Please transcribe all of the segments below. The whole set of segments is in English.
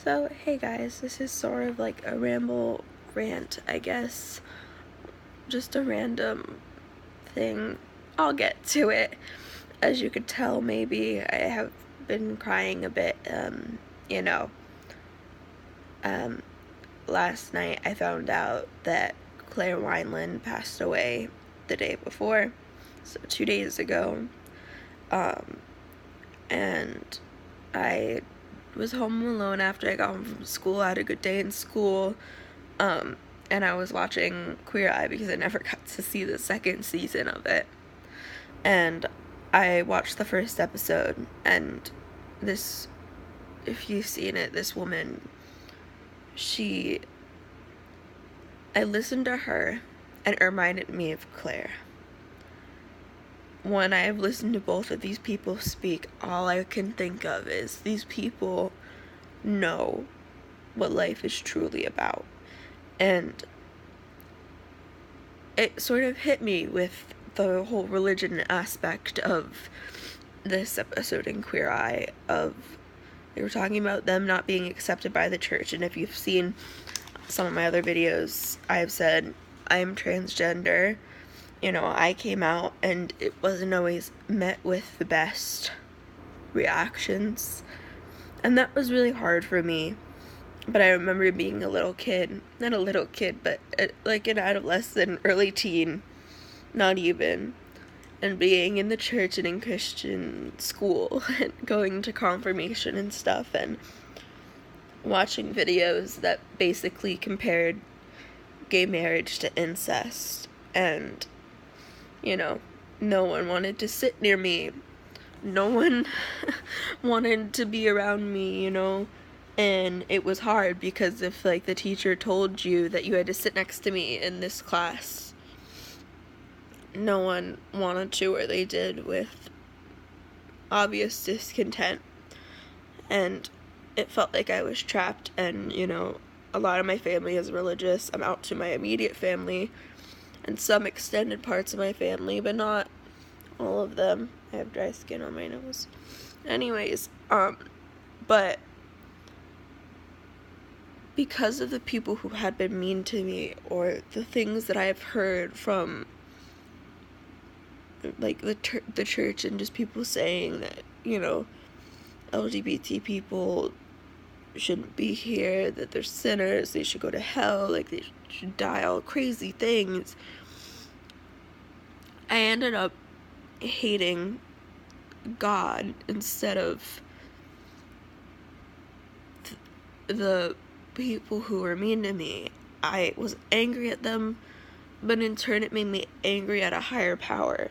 So, hey guys, this is sort of like a ramble rant, I guess. Just a random thing. I'll get to it. As you could tell, maybe I have been crying a bit. You know, last night I found out that Claire Wineland passed away the day before, so 2 days ago. And I was home alone after I got home from school. I had a good day in school, and I was watching Queer Eye because I never got to see the second season of it. And I watched the first episode, and this, if you've seen it, this woman, I listened to her, and it reminded me of Claire. When I've listened to both of these people speak, all I can think of is these people know what life is truly about. And it sort of hit me with the whole religion aspect of this episode in Queer Eye. They were talking about them not being accepted by the church. And if you've seen some of my other videos, I've said I'm transgender. I came out and it wasn't always met with the best reactions. And that was really hard for me. But I remember being a little kid, not a little kid, but like an adolescent, early teen, not even, and being in the church and in Christian school and going to confirmation and stuff and watching videos that basically compared gay marriage to incest. And no one wanted to sit near me. No one wanted to be around me, And it was hard because if, the teacher told you that you had to sit next to me in this class, no one wanted to, or they did with obvious discontent. And it felt like I was trapped, and, a lot of my family is religious. I'm out to my immediate family and some extended parts of my family, but not all of them. I have dry skin on my nose. Anyways, but because of the people who had been mean to me, or the things that I have heard from, the church and just people saying that, LGBT people shouldn't be here, that they're sinners, they should go to hell, they should die, all crazy things, I ended up hating God instead of the people who were mean to me. I was angry at them, but in turn it made me angry at a higher power.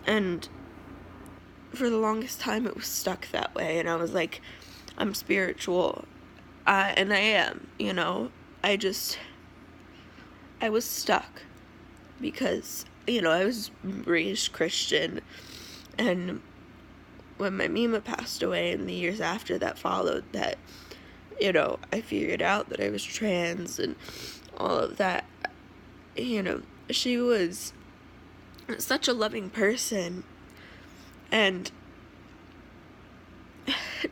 And for the longest time it was stuck that way, and I was like, I'm spiritual, and I am, I was stuck because, I was raised Christian, and when my Mima passed away and the years after that followed, that, I figured out that I was trans and all of that. She was such a loving person, and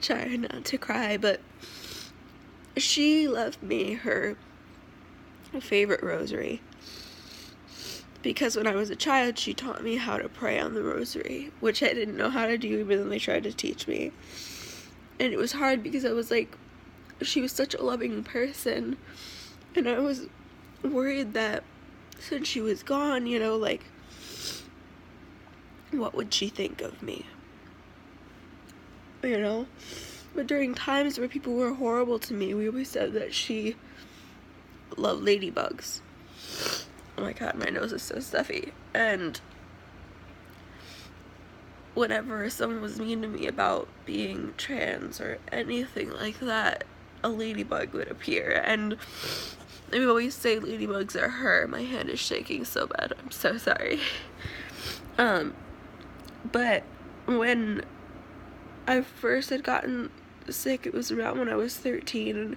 try not to cry, but she left me her favorite rosary, because when I was a child she taught me how to pray on the rosary, which I didn't know how to do even though they tried to teach me. And it was hard because I was like, she was such a loving person, and I was worried that since she was gone, what would she think of me? But during times where people were horrible to me, we always said that she loved ladybugs. Oh my god, my nose is so stuffy. And whenever someone was mean to me about being trans or anything like that, a ladybug would appear. And we always say ladybugs are her. My hand is shaking so bad. I'm so sorry. But when I first had gotten sick, it was around when I was 13, and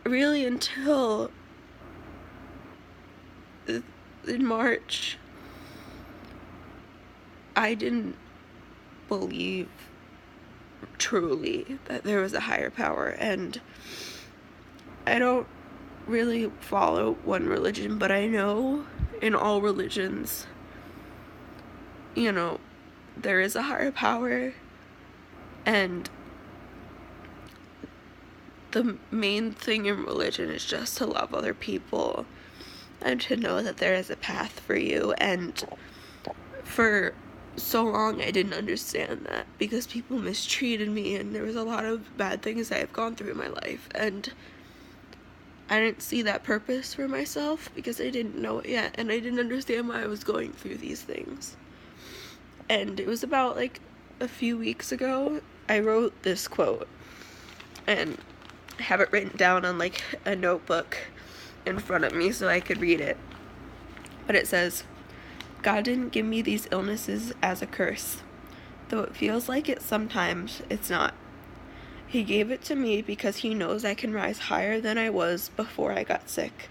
really until in March, I didn't believe truly that there was a higher power. And I don't really follow one religion, but I know in all religions, you know, there is a higher power, and the main thing in religion is just to love other people and to know that there is a path for you. And for so long I didn't understand that because people mistreated me, and there was a lot of bad things I have gone through in my life, and I didn't see that purpose for myself because I didn't know it yet, and I didn't understand why I was going through these things. And it was about like a few weeks ago I wrote this quote, and I have it written down on like a notebook in front of me so I could read it. But it says, "God didn't give me these illnesses as a curse. Though it feels like it sometimes, it's not. He gave it to me because he knows I can rise higher than I was before I got sick.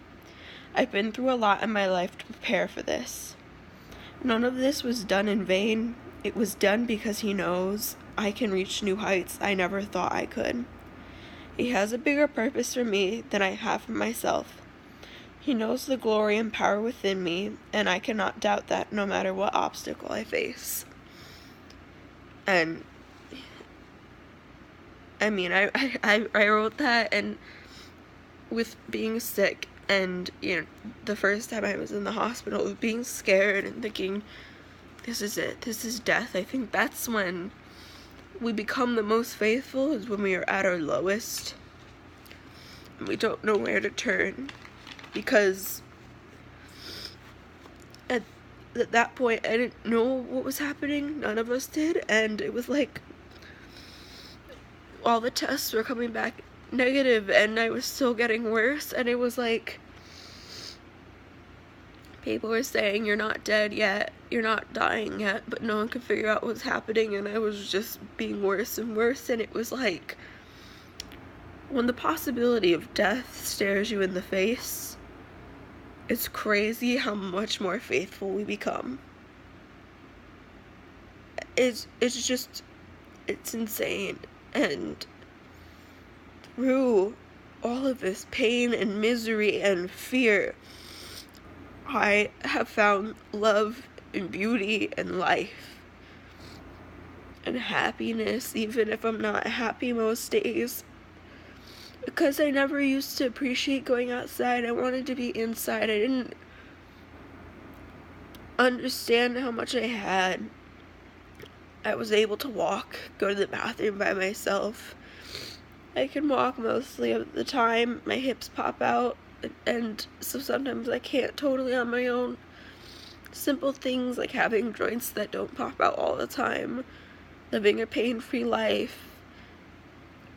I've been through a lot in my life to prepare for this. None of this was done in vain. It was done because he knows I can reach new heights I never thought I could. He has a bigger purpose for me than I have for myself. He knows the glory and power within me, and I cannot doubt that no matter what obstacle I face." And I mean, I wrote that, and with being sick, and, you know, the first time I was in the hospital, with being scared and thinking, this is it, this is death. I think that's when we become the most faithful, is when we are at our lowest, and we don't know where to turn, because at that point, I didn't know what was happening. None of us did, and it was like all the tests were coming back negative, and I was still getting worse, and it was like people were saying, "You're not dead yet, you're not dying yet," but no one could figure out what was happening, and I was just being worse and worse. And it was like, when the possibility of death stares you in the face, it's crazy how much more faithful we become. It's insane. And through all of this pain and misery and fear, I have found love and beauty and life and happiness, even if I'm not happy most days. Because I never used to appreciate going outside. I wanted to be inside. I didn't understand how much I had. I was able to walk, go to the bathroom by myself. I can walk mostly of the time. My hips pop out, and so sometimes I can't totally on my own. Simple things like having joints that don't pop out all the time, living a pain-free life,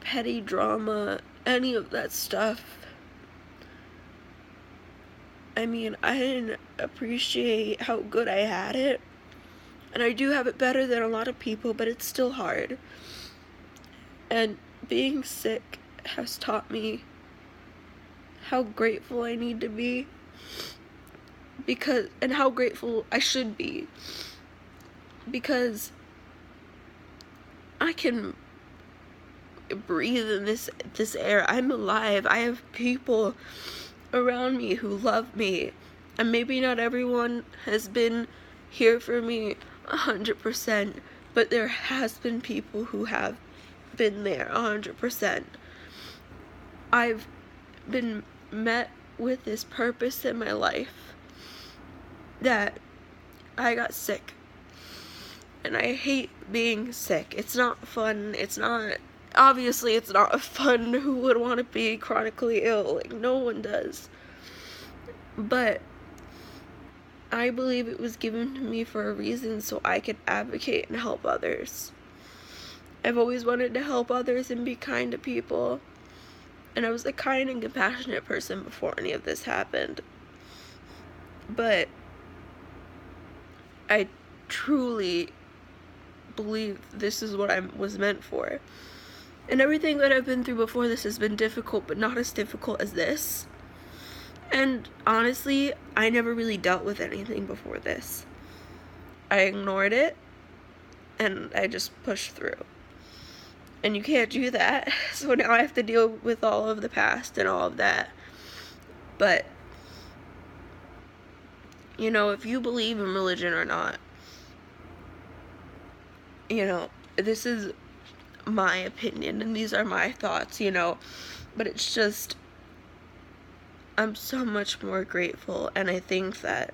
petty drama, any of that stuff. I mean, I didn't appreciate how good I had it. And I do have it better than a lot of people, but it's still hard. And being sick has taught me how grateful I need to be, and how grateful I should be, because I can breathe in this air. I'm alive. I have people around me who love me, and maybe not everyone has been here for me 100%, but there has been people who have been there 100%. I've been met with this purpose in my life that I got sick, and I hate being sick. It's not fun. Obviously it's not fun. Who would want to be chronically ill? Like, no one does. But I believe it was given to me for a reason, so I could advocate and help others. I've always wanted to help others and be kind to people, and I was a kind and compassionate person before any of this happened. But I truly believe this is what I was meant for. And everything that I've been through before this has been difficult, but not as difficult as this. And honestly, I never really dealt with anything before this. I ignored it, and I just pushed through. And you can't do that. So now I have to deal with all of the past and all of that. But, you know, if you believe in religion or not, you know, this is my opinion and these are my thoughts, you know. But it's just, I'm so much more grateful, and I think that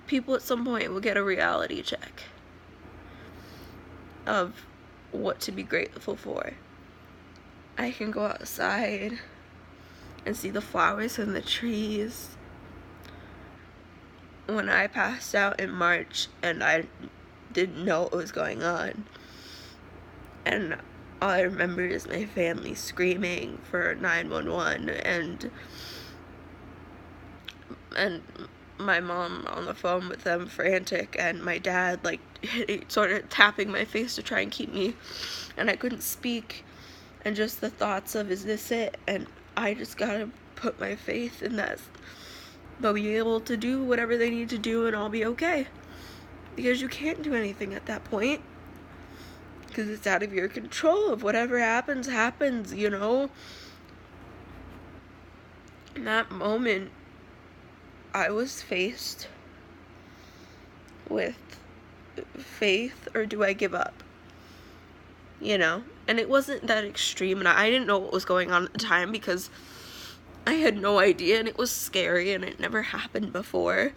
people at some point will get a reality check of what to be grateful for. I can go outside and see the flowers and the trees. When I passed out in March and I didn't know what was going on, and all I remember is my family screaming for 911 and my mom on the phone with them frantic, and my dad like sort of tapping my face to try and keep me, and I couldn't speak, and just the thoughts of, is this it? And I just gotta put my faith in that they'll be able to do whatever they need to do and I'll be okay, because you can't do anything at that point, because it's out of your control. Of whatever happens, you know. In that moment, I was faced with faith or do I give up, you know. And it wasn't that extreme, and I didn't know what was going on at the time because I had no idea, and it was scary, and it never happened before.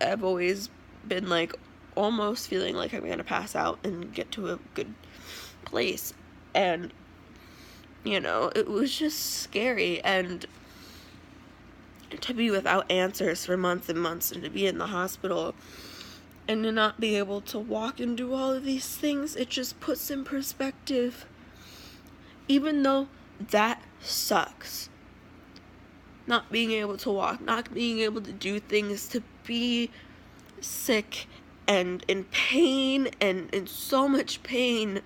I've always been like almost feeling like I'm gonna pass out and get to a good place, and you know, it was just scary. And to be without answers for months and months, and to be in the hospital and to not be able to walk and do all of these things, it just puts in perspective. Even though that sucks, not being able to walk, not being able to do things, to be sick and in pain and in so much pain,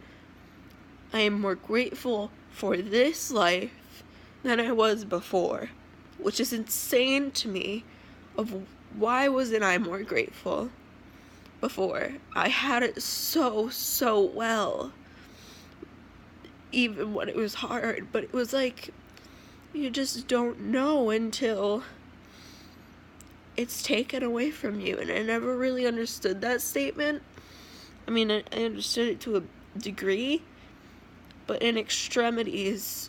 I am more grateful for this life than I was before, which is insane to me. Of why wasn't I more grateful before? I had it so well, even when it was hard. But it was like, you just don't know until it's taken away from you. And I never really understood that statement. I mean, I understood it to a degree, but in extremities,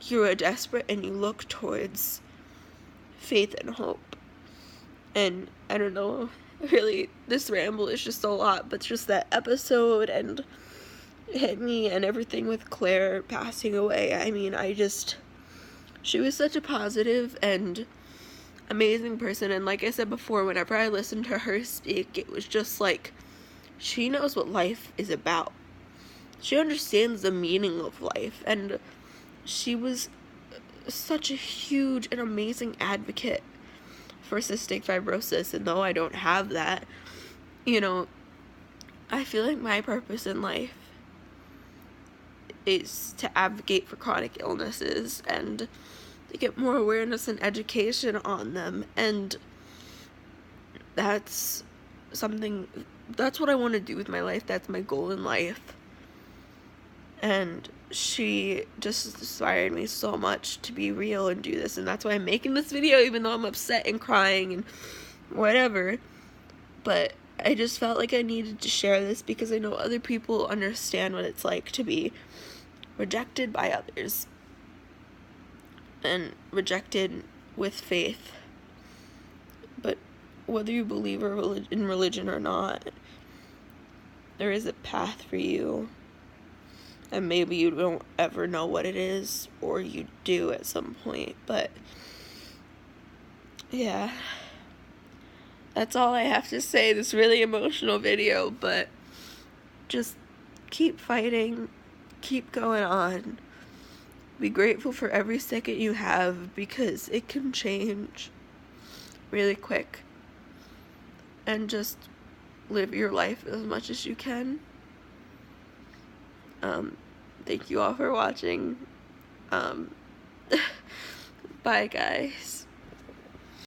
you are desperate and you look towards faith and hope. And I don't know, really, this ramble is just a lot, but just that episode and it hit me, and everything with Claire passing away. I mean, she was such a positive and amazing person, and like I said before, whenever I listened to her speak, it was just like, she knows what life is about. She understands the meaning of life, and she was such a huge and amazing advocate for cystic fibrosis. And though I don't have that, you know, I feel like my purpose in life is to advocate for chronic illnesses and to get more awareness and education on them. And that's what I want to do with my life. That's my goal in life. And she just inspired me so much to be real and do this, and that's why I'm making this video, even though I'm upset and crying and whatever. But I just felt like I needed to share this because I know other people understand what it's like to be rejected by others, and rejected with faith. But whether you believe in religion or not, there is a path for you. And maybe you don't ever know what it is, or you do at some point. But yeah, that's all I have to say. This really emotional video, but just keep fighting, keep going on. Be grateful for every second you have, because it can change really quick. And just live your life as much as you can. Thank you all for watching. Bye, guys.